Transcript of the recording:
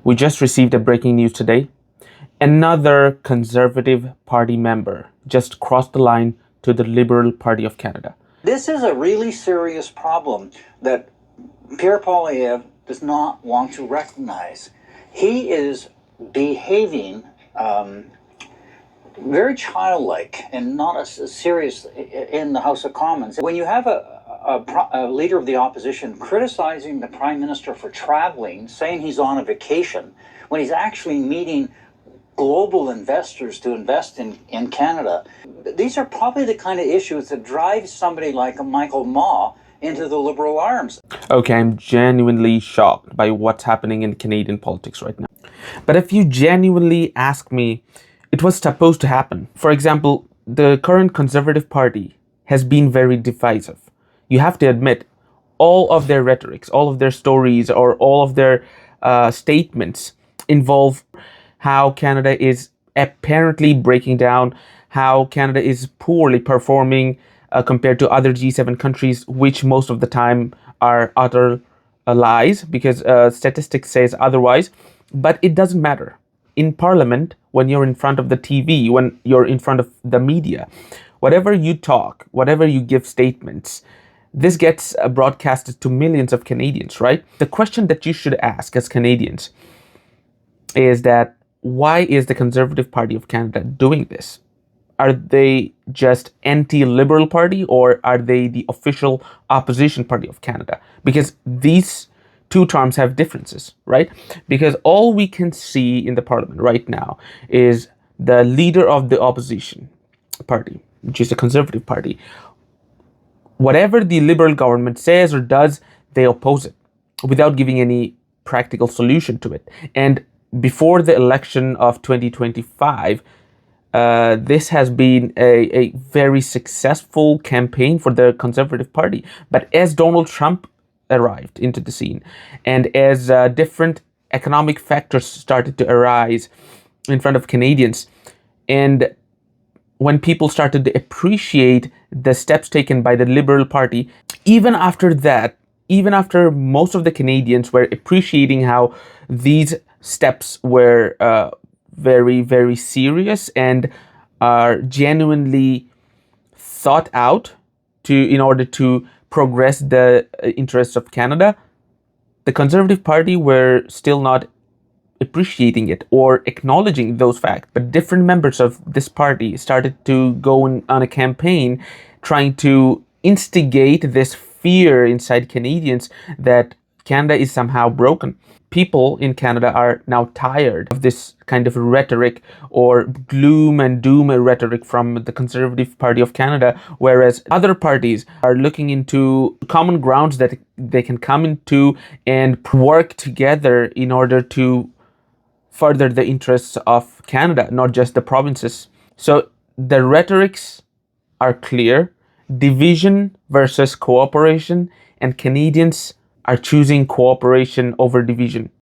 We just received a breaking news today. Another Conservative Party member just crossed the line to the Liberal Party of Canada. This is a really serious problem that Pierre Poilievre does not want to recognize. He is behaving very childlike and not as serious in the House of Commons. When you have a leader of the opposition criticizing the Prime Minister for traveling, saying he's on a vacation, when he's actually meeting global investors to invest in Canada, these are probably the kind of issues that drive somebody like a Michael Maw into the Liberal arms. Okay, I'm genuinely shocked by what's happening in Canadian politics right now. But if you genuinely ask me, it was supposed to happen. For example, the current Conservative Party has been very divisive. You have to admit, all of their rhetorics, all of their stories, or all of their statements involve how Canada is apparently breaking down, how Canada is poorly performing compared to other G7 countries, which most of the time are utter lies, because statistics says otherwise. But it doesn't matter. In Parliament, when you're in front of the TV, when you're in front of the media, whatever you talk, whatever you give statements, this gets broadcasted to millions of Canadians, right? The question that you should ask as Canadians is that, why is the Conservative Party of Canada doing this? Are they just anti-Liberal Party, or are they the official opposition party of Canada? Because these two terms have differences, right? Because all we can see in the Parliament right now is the leader of the opposition party, which is the Conservative Party. Whatever the Liberal government says or does, they oppose it without giving any practical solution to it. And before the election of 2025, this has been a very successful campaign for the Conservative Party. But as Donald Trump arrived into the scene, and as different economic factors started to arise in front of Canadians, and when people started to appreciate the steps taken by the Liberal Party, even after that, even after most of the Canadians were appreciating how these steps were very, very serious and are genuinely thought out in order to progress the interests of Canada, the Conservative Party were still not appreciating it or acknowledging those facts. But different members of this party started to go on a campaign trying to instigate this fear inside Canadians that Canada is somehow broken. People in Canada are now tired of this kind of rhetoric or gloom and doom rhetoric from the Conservative Party of Canada, whereas other parties are looking into common grounds that they can come into and work together in order to further the interests of Canada, not just the provinces. So the rhetorics are clear: division versus cooperation, and Canadians are choosing cooperation over division.